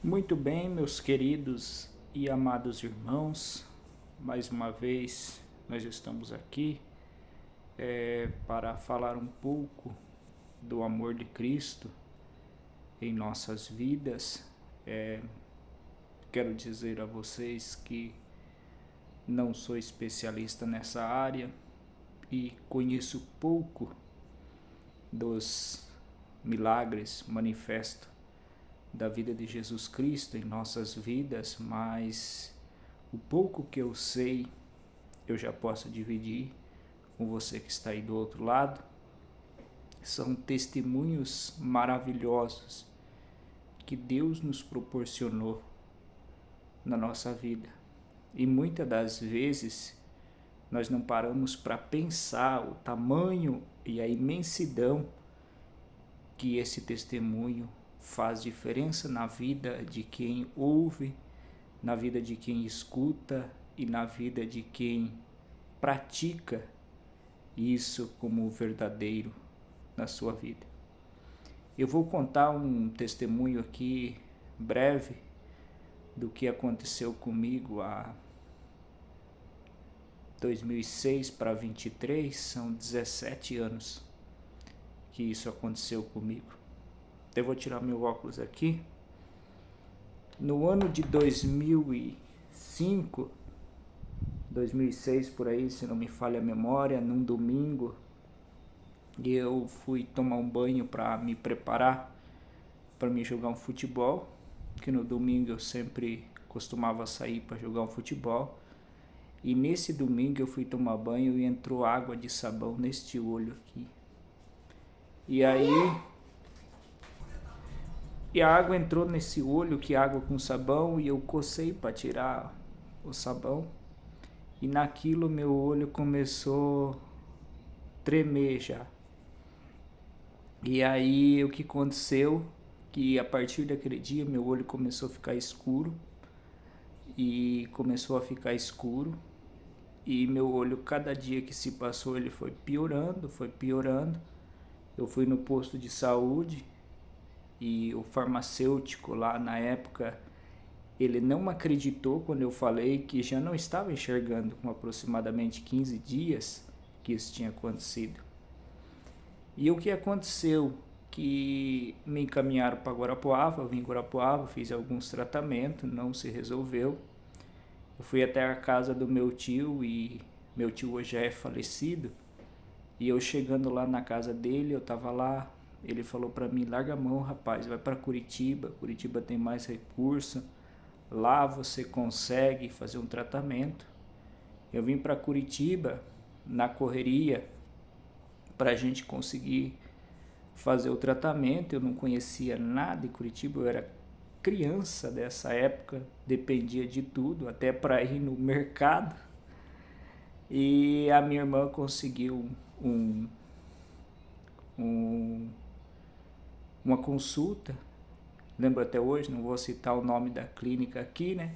Muito bem, meus queridos e amados irmãos, mais uma vez nós estamos aqui para falar um pouco do amor de Cristo em nossas vidas. Quero dizer a vocês que não sou especialista nessa área e conheço pouco dos milagres manifestos da vida de Jesus Cristo em nossas vidas, mas o pouco que eu sei eu já posso dividir com você que está aí do outro lado. São testemunhos maravilhosos que Deus nos proporcionou na nossa vida. E muitas das vezes nós não paramos para pensar o tamanho e a imensidão que esse testemunho faz diferença na vida de quem ouve, na vida de quem escuta e na vida de quem pratica isso como verdadeiro na sua vida. Eu vou contar um testemunho aqui breve do que aconteceu comigo há 2006 para 23, são 17 anos que isso aconteceu comigo. Eu vou tirar meu óculos aqui. No ano de 2005, 2006 por aí, se não me falha a memória, num domingo, eu fui tomar um banho para me preparar para me jogar um futebol, que no domingo eu sempre costumava sair para jogar um futebol. E nesse domingo eu fui tomar banho e entrou água de sabão neste olho aqui. E aí a água entrou nesse olho, que água com sabão, e eu cocei para tirar o sabão. E naquilo meu olho começou a tremer já. E aí o que aconteceu? Que a partir daquele dia meu olho começou a ficar escuro. E começou a ficar escuro. E meu olho, cada dia que se passou, ele foi piorando, foi piorando. Eu fui no posto de saúde e o farmacêutico lá na época, ele não acreditou quando eu falei que já não estava enxergando com aproximadamente 15 dias que isso tinha acontecido. E o que aconteceu? Que me encaminharam para Guarapuava, eu vim em Guarapuava, fiz alguns tratamentos, não se resolveu. Eu fui até a casa do meu tio e meu tio hoje já é falecido. E eu chegando lá na casa dele, eu tava lá, ele falou para mim: larga a mão, rapaz, vai para Curitiba, Curitiba tem mais recurso, lá você consegue fazer um tratamento. Eu vim para Curitiba na correria para a gente conseguir fazer o tratamento. Eu não conhecia nada em Curitiba, eu era criança dessa época, dependia de tudo, até para ir no mercado. E a minha irmã conseguiu uma consulta, lembro até hoje, não vou citar o nome da clínica aqui, né?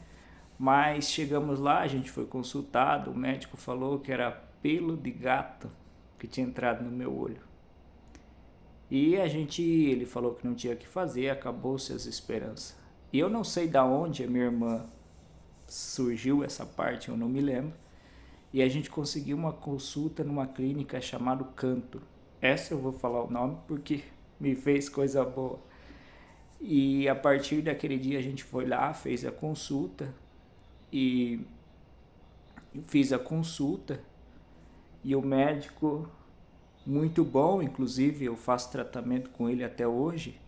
Mas chegamos lá, a gente foi consultado, o médico falou que era pelo de gato que tinha entrado no meu olho. E ele falou que não tinha o que fazer, acabou-se as esperanças. E eu não sei da onde a minha irmã surgiu essa parte, eu não me lembro. E a gente conseguiu uma consulta numa clínica chamada Canto. Essa eu vou falar o nome porque me fez coisa boa. E a partir daquele dia a gente foi lá, fez a consulta e fiz a consulta e o médico, muito bom, inclusive eu faço tratamento com ele até hoje,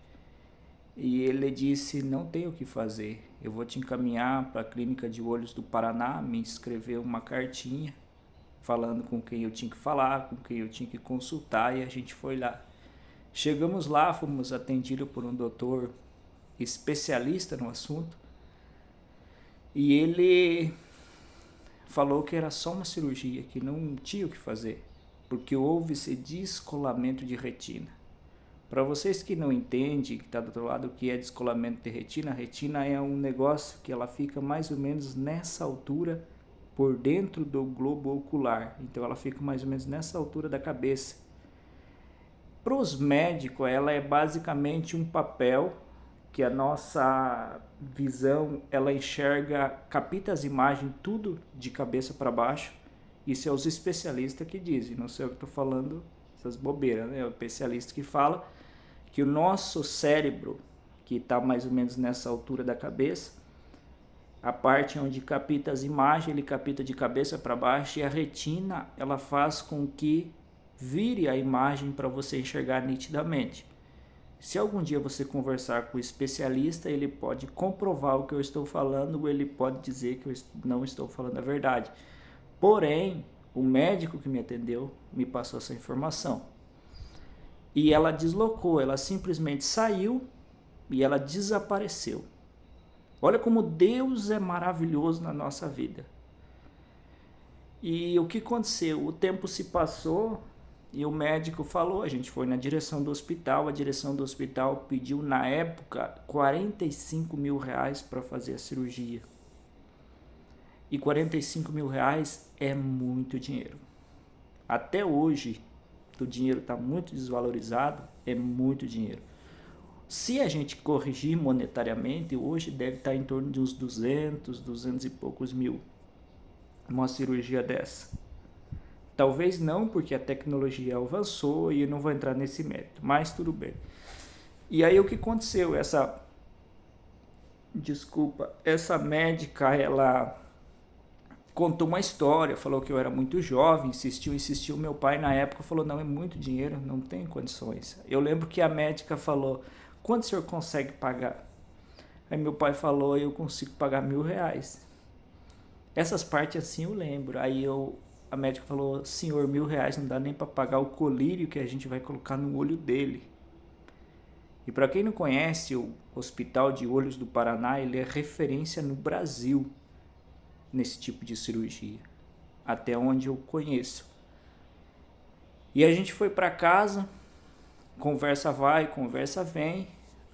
e ele disse: não tem o que fazer, eu vou te encaminhar para a Clínica de Olhos do Paraná. Me escreveu uma cartinha falando com quem eu tinha que falar, com quem eu tinha que consultar, e a gente foi lá. Chegamos lá, fomos atendidos por um doutor especialista no assunto, e ele falou que era só uma cirurgia, que não tinha o que fazer, porque houve esse descolamento de retina. Para vocês que não entendem, que está do outro lado, o que é descolamento de retina, a retina é um negócio que ela fica mais ou menos nessa altura por dentro do globo ocular, então ela fica mais ou menos nessa altura da cabeça. Para os médicos, ela é basicamente um papel que a nossa visão, ela enxerga, capta as imagens tudo de cabeça para baixo. Isso é os especialistas que dizem, não sei o que estou falando, essas bobeiras, né? É o especialista que fala que o nosso cérebro, que está mais ou menos nessa altura da cabeça, a parte onde capta as imagens, ele capta de cabeça para baixo, e a retina, ela faz com que vire a imagem para você enxergar nitidamente. Se algum dia você conversar com o especialista, ele pode comprovar o que eu estou falando, ou ele pode dizer que eu não estou falando a verdade. Porém, o médico que me atendeu me passou essa informação. E ela deslocou, ela simplesmente saiu e ela desapareceu. Olha como Deus é maravilhoso na nossa vida. E o que aconteceu? O tempo se passou e o médico falou, a gente foi na direção do hospital, a direção do hospital pediu na época 45 mil reais para fazer a cirurgia. E 45 mil reais é muito dinheiro. Até hoje, o dinheiro está muito desvalorizado, é muito dinheiro. Se a gente corrigir monetariamente, hoje deve estar em torno de uns 200 e poucos mil. Uma cirurgia dessa. Talvez não, porque a tecnologia avançou e eu não vou entrar nesse mérito, mas tudo bem. E aí o que aconteceu? Essa médica, ela contou uma história, falou que eu era muito jovem, insistiu. Meu pai na época falou, não, é muito dinheiro, não tem condições. Eu lembro que a médica falou, quanto o senhor consegue pagar? Aí meu pai falou, eu consigo pagar R$1.000. Essas partes assim eu lembro. Aí a médica falou, senhor, R$1.000 não dá nem para pagar o colírio que a gente vai colocar no olho dele. E para quem não conhece, o Hospital de Olhos do Paraná, ele é referência no Brasil nesse tipo de cirurgia, até onde eu conheço. E a gente foi para casa, conversa vai, conversa vem.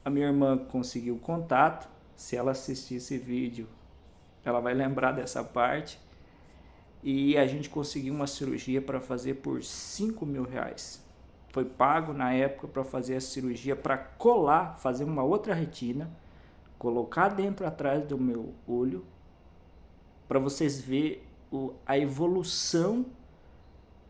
A minha irmã conseguiu o contato. Se ela assistir esse vídeo, ela vai lembrar dessa parte. E a gente conseguiu uma cirurgia para fazer por R$5.000. Foi pago na época para fazer a cirurgia, para colar, fazer uma outra retina, colocar dentro atrás do meu olho, para vocês verem a evolução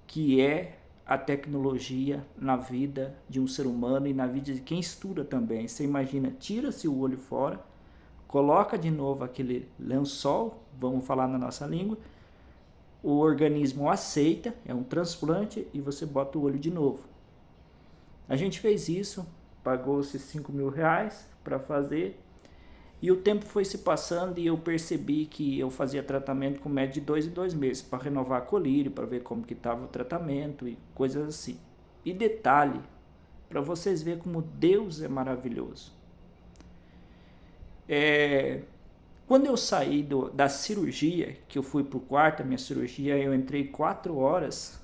que é a tecnologia na vida de um ser humano e na vida de quem estuda também. Você imagina, tira-se o olho fora, coloca de novo aquele lençol, vamos falar na nossa língua, o organismo aceita, é um transplante, e você bota o olho de novo. A gente fez isso, pagou-se R$5.000 para fazer, e o tempo foi se passando e eu percebi que eu fazia tratamento com média de 2 em 2 meses, para renovar colírio, para ver como que estava o tratamento e coisas assim. E detalhe, para vocês verem como Deus é maravilhoso. Quando eu saí da cirurgia, que eu fui para o quarto, a minha cirurgia, eu entrei 4 horas,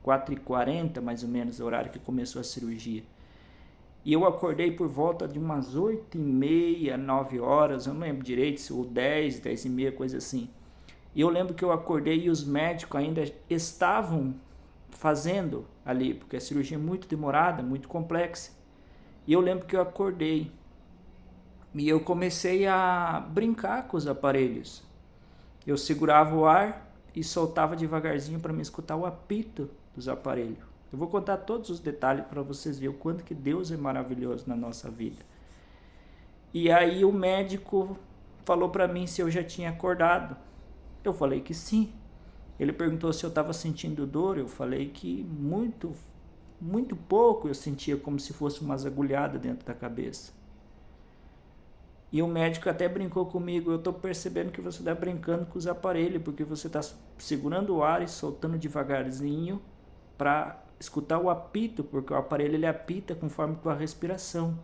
4h40 mais ou menos, o horário que começou a cirurgia. E eu acordei por volta de umas 8h30, 9 horas, eu não lembro direito, ou 10, 10h30, coisa assim. E eu lembro que eu acordei e os médicos ainda estavam fazendo ali, porque a cirurgia é muito demorada, muito complexa. E eu lembro que eu acordei e eu comecei a brincar com os aparelhos. Eu segurava o ar e soltava devagarzinho para me escutar o apito dos aparelhos. Eu vou contar todos os detalhes para vocês verem o quanto que Deus é maravilhoso na nossa vida. E aí o médico falou para mim se eu já tinha acordado. Eu falei que sim. Ele perguntou se eu estava sentindo dor. Eu falei que muito pouco. Eu sentia como se fosse umas agulhadas dentro da cabeça. E o médico até brincou comigo, eu estou percebendo que você está brincando com os aparelhos, porque você está segurando o ar e soltando devagarzinho para escutar o apito, porque o aparelho ele apita conforme com a respiração.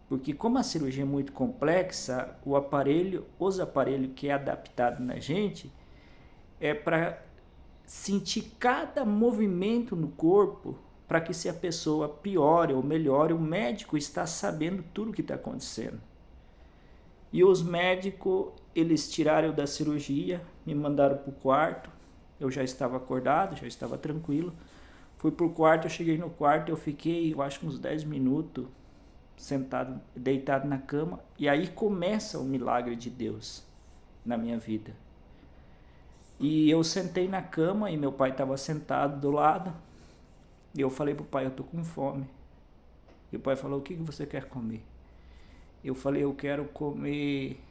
Porque como a cirurgia é muito complexa, os aparelhos que é adaptado na gente, é para sentir cada movimento no corpo, para que se a pessoa piore ou melhore, o médico está sabendo tudo o que está acontecendo. E os médicos, eles tiraram eu da cirurgia, me mandaram para o quarto. Eu já estava acordado, já estava tranquilo. Fui para o quarto, eu cheguei no quarto, eu fiquei, eu acho, uns 10 minutos sentado, deitado na cama, e aí começa o milagre de Deus na minha vida. E eu sentei na cama e meu pai estava sentado do lado, e eu falei pro pai, eu tô com fome. E o pai falou, o que você quer comer? Eu falei, eu quero comer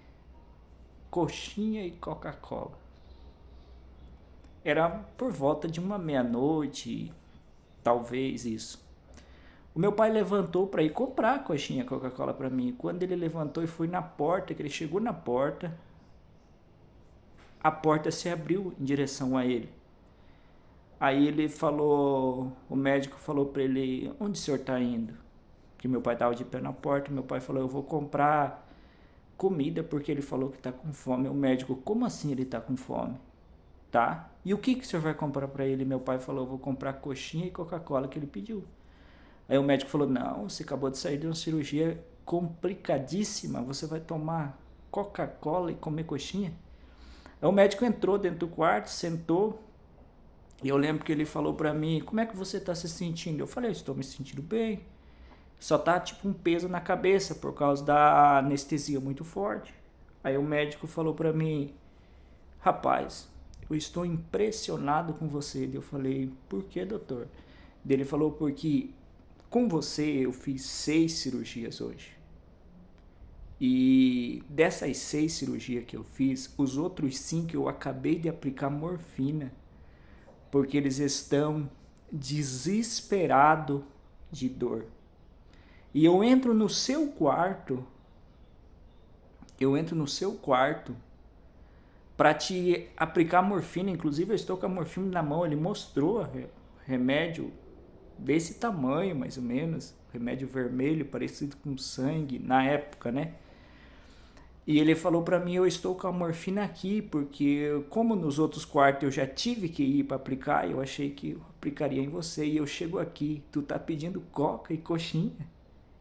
coxinha e Coca-Cola. Era por volta de uma meia-noite, talvez isso. O meu pai levantou para ir comprar a coxinha e Coca-Cola para mim. Quando ele levantou e foi na porta, que ele chegou na porta, a porta se abriu em direção a ele. Aí ele falou, o médico falou para ele, onde o senhor está indo? Que meu pai estava de pé na porta, meu pai falou, eu vou comprar comida porque ele falou que está com fome. O médico, como assim ele está com fome? Tá? E o que o senhor vai comprar para ele? Meu pai falou, eu vou comprar coxinha e Coca-Cola que ele pediu. Aí o médico falou, não, você acabou de sair de uma cirurgia complicadíssima, você vai tomar Coca-Cola e comer coxinha? Aí o médico entrou dentro do quarto, sentou, e eu lembro que ele falou pra mim, como é que você tá se sentindo? Eu falei, eu estou me sentindo bem, só tá tipo um peso na cabeça por causa da anestesia muito forte. Aí o médico falou pra mim, rapaz, eu estou impressionado com você. Eu falei, por que, doutor? Ele falou, porque com você eu fiz 6 cirurgias hoje. E dessas 6 cirurgias que eu fiz, os outros 5 eu acabei de aplicar morfina, porque eles estão desesperados de dor. E eu entro no seu quarto para te aplicar morfina. Inclusive eu estou com a morfina na mão, ele mostrou remédio desse tamanho, mais ou menos, remédio vermelho, parecido com sangue, na época, né? E ele falou pra mim, eu estou com a morfina aqui, porque como nos outros quartos eu já tive que ir para aplicar, eu achei que eu aplicaria em você, e eu chego aqui, tu tá pedindo coca e coxinha,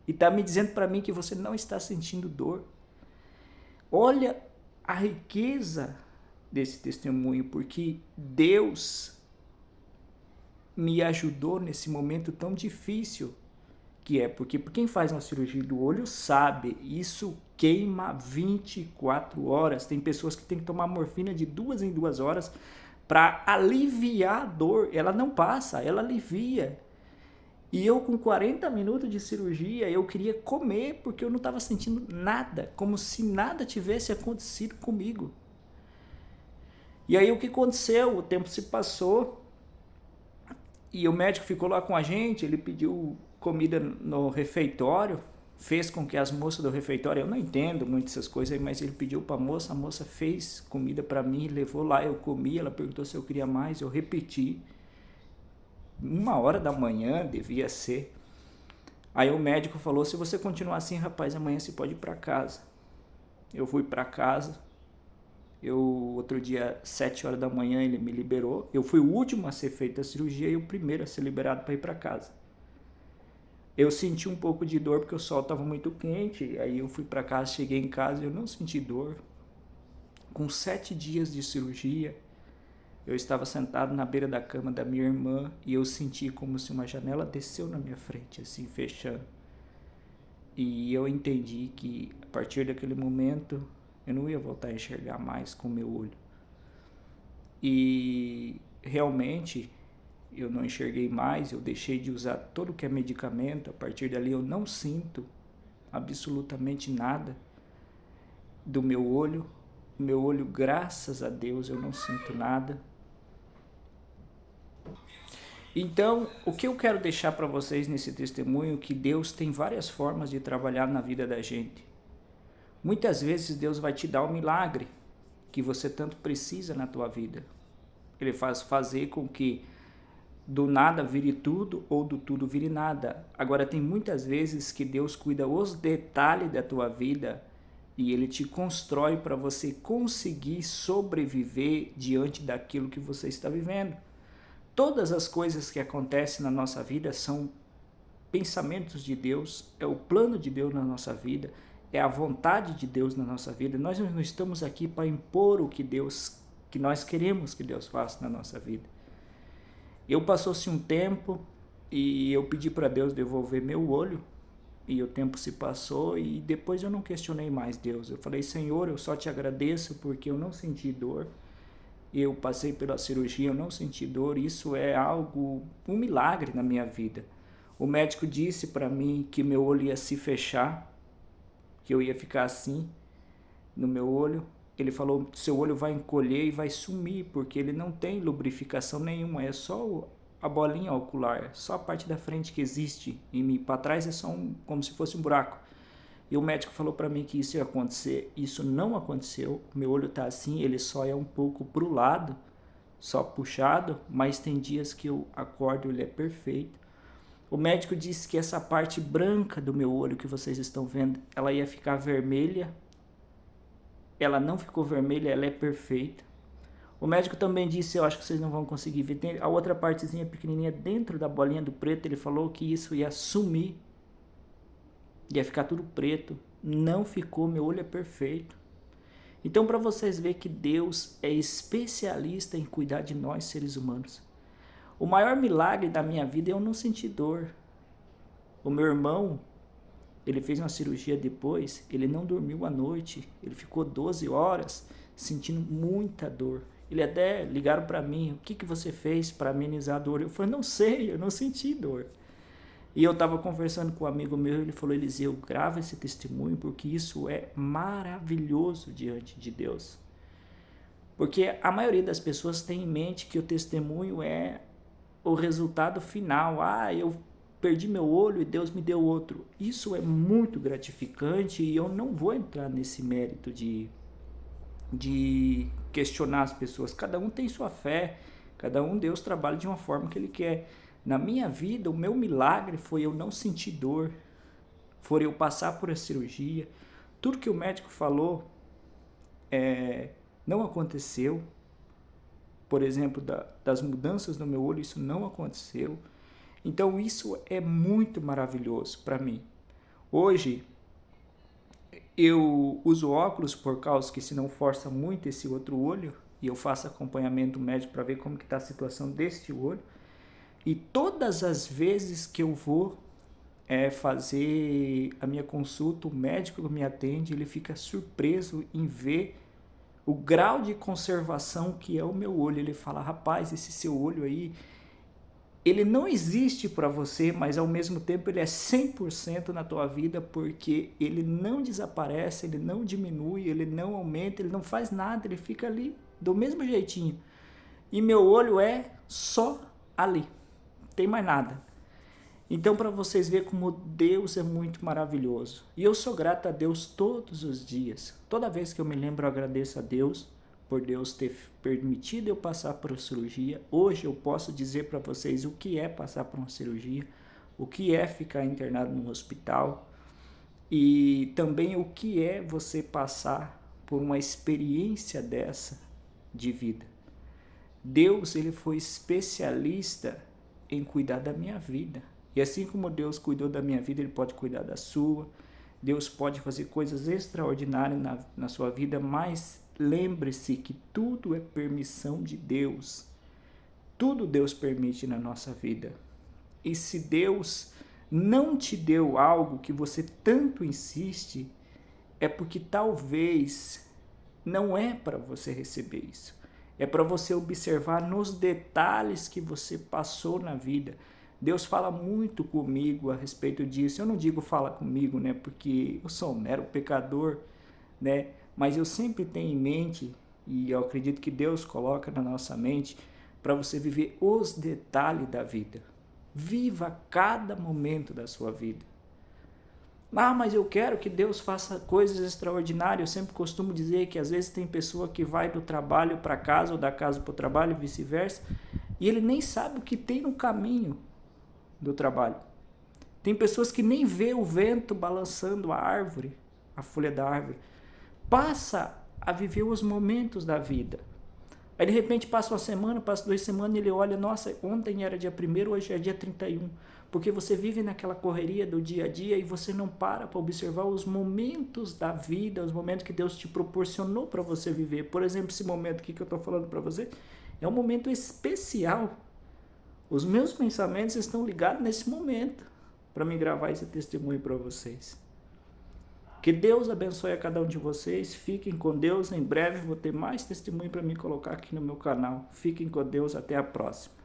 e tá me dizendo pra mim que você não está sentindo dor. Olha a riqueza desse testemunho, porque Deus me ajudou nesse momento tão difícil que é, porque quem faz uma cirurgia do olho sabe, isso queima 24 horas. Tem pessoas que têm que tomar morfina de 2 em 2 horas para aliviar a dor. Ela não passa, ela alivia. E eu com 40 minutos de cirurgia, eu queria comer porque eu não estava sentindo nada, como se nada tivesse acontecido comigo. E aí o que aconteceu? O tempo se passou e o médico ficou lá com a gente, ele pediu comida no refeitório, fez com que as moças do refeitório, eu não entendo muito essas coisas, mas ele pediu para a moça fez comida para mim, levou lá, eu comi, ela perguntou se eu queria mais, eu repeti, 1h da manhã devia ser. Aí o médico falou, se você continuar assim, rapaz, amanhã você pode ir para casa. Eu fui para casa, outro dia, 7h da manhã, ele me liberou, eu fui o último a ser feita a cirurgia e o primeiro a ser liberado para ir para casa. Eu senti um pouco de dor porque o sol estava muito quente, aí eu fui para casa, cheguei em casa e eu não senti dor. Com 7 dias de cirurgia, eu estava sentado na beira da cama da minha irmã e eu senti como se uma janela desceu na minha frente, assim, fechando. E eu entendi que a partir daquele momento eu não ia voltar a enxergar mais com o meu olho. E realmente eu não enxerguei mais, eu deixei de usar todo o que é medicamento, a partir dali eu não sinto absolutamente nada do meu olho, graças a Deus, eu não sinto nada. Então, o que eu quero deixar para vocês nesse testemunho é que Deus tem várias formas de trabalhar na vida da gente. Muitas vezes Deus vai te dar um milagre que você tanto precisa na tua vida. Ele faz fazer com que do nada vire tudo ou do tudo vire nada. Agora tem muitas vezes que Deus cuida os detalhes da tua vida e Ele te constrói para você conseguir sobreviver diante daquilo que você está vivendo. Todas as coisas que acontecem na nossa vida são pensamentos de Deus, é o plano de Deus na nossa vida, é a vontade de Deus na nossa vida. Nós não estamos aqui para impor o que nós queremos que Deus faça na nossa vida. Passou-se um tempo e eu pedi para Deus devolver meu olho E o tempo se passou e depois eu não questionei mais Deus. Eu falei, Senhor, eu só te agradeço porque eu não senti dor. Eu passei pela cirurgia, eu não senti dor. Isso é um milagre na minha vida. O médico disse para mim que meu olho ia se fechar, que eu ia ficar assim no meu olho. Ele falou, seu olho vai encolher e vai sumir, porque ele não tem lubrificação nenhuma, é só a bolinha ocular, só a parte da frente que existe em mim, para trás é só como se fosse um buraco. E o médico falou para mim que isso ia acontecer, isso não aconteceu, meu olho tá assim, ele só é um pouco pro lado, só puxado, mas tem dias que eu acordo, ele é perfeito. O médico disse que essa parte branca do meu olho que vocês estão vendo, ela ia ficar vermelha. Ela não ficou vermelha, ela é perfeita. O médico também disse, eu acho que vocês não vão conseguir ver, tem a outra partezinha pequenininha dentro da bolinha do preto, ele falou que isso ia sumir, ia ficar tudo preto. Não ficou, meu olho é perfeito. Então, para vocês verem que Deus é especialista em cuidar de nós, seres humanos. O maior milagre da minha vida é eu não sentir dor. O meu irmão, ele fez uma cirurgia depois, ele não dormiu à noite, ele ficou 12 horas sentindo muita dor. Ele até ligaram para mim, o que você fez para amenizar a dor? Eu falei, não sei, eu não senti dor. E eu estava conversando com um amigo meu, ele falou, Eliseu, grava esse testemunho, porque isso é maravilhoso diante de Deus. Porque a maioria das pessoas tem em mente que o testemunho é o resultado final. Eu perdi meu olho e Deus me deu outro. Isso é muito gratificante e eu não vou entrar nesse mérito de questionar as pessoas. Cada um tem sua fé, cada um, Deus trabalha de uma forma que Ele quer. Na minha vida, o meu milagre foi eu não sentir dor, foi eu passar por a cirurgia. Tudo que o médico falou não aconteceu. Por exemplo, das mudanças no meu olho, isso não aconteceu. Então isso é muito maravilhoso para mim. Hoje eu uso óculos por causa que senão força muito esse outro olho e eu faço acompanhamento médico para ver como que está a situação deste olho. E todas as vezes que eu vou fazer a minha consulta, o médico que me atende, ele fica surpreso em ver o grau de conservação que é o meu olho. Ele fala, rapaz, esse seu olho aí, ele não existe para você, mas ao mesmo tempo ele é 100% na tua vida, porque ele não desaparece, ele não diminui, ele não aumenta, ele não faz nada, ele fica ali do mesmo jeitinho. E meu olho é só ali, não tem mais nada. Então, para vocês verem como Deus é muito maravilhoso. E eu sou grato a Deus todos os dias. Toda vez que eu me lembro, eu agradeço a Deus por Deus ter permitido eu passar por uma cirurgia. Hoje eu posso dizer para vocês o que é passar por uma cirurgia, o que é ficar internado no hospital e também o que é você passar por uma experiência dessa de vida. Deus, ele foi especialista em cuidar da minha vida. E assim como Deus cuidou da minha vida, Ele pode cuidar da sua. Deus pode fazer coisas extraordinárias na sua vida, mas lembre-se que tudo é permissão de Deus. Tudo Deus permite na nossa vida. E se Deus não te deu algo que você tanto insiste, é porque talvez não é para você receber isso. É para você observar nos detalhes que você passou na vida. Deus fala muito comigo a respeito disso. Eu não digo fala comigo, né, porque eu sou um mero pecador, né, mas eu sempre tenho em mente, e eu acredito que Deus coloca na nossa mente, para você viver os detalhes da vida. Viva cada momento da sua vida. Mas eu quero que Deus faça coisas extraordinárias. Eu sempre costumo dizer que às vezes tem pessoa que vai do trabalho para casa ou da casa para o trabalho e vice-versa, e ele nem sabe o que tem no caminho do trabalho. Tem pessoas que nem vê o vento balançando a árvore, a folha da árvore. Passa a viver os momentos da vida. Aí de repente passa uma semana, passa 2 semanas e ele olha, nossa, ontem era dia 1º, hoje é dia 31. Porque você vive naquela correria do dia a dia e você não para observar os momentos da vida, os momentos que Deus te proporcionou para você viver. Por exemplo, esse momento aqui que eu estou falando para você é um momento especial. Os meus pensamentos estão ligados nesse momento. para me gravar esse testemunho para vocês. Que Deus abençoe a cada um de vocês. Fiquem com Deus. Em breve vou ter mais testemunho para me colocar aqui no meu canal. Fiquem com Deus. Até a próxima.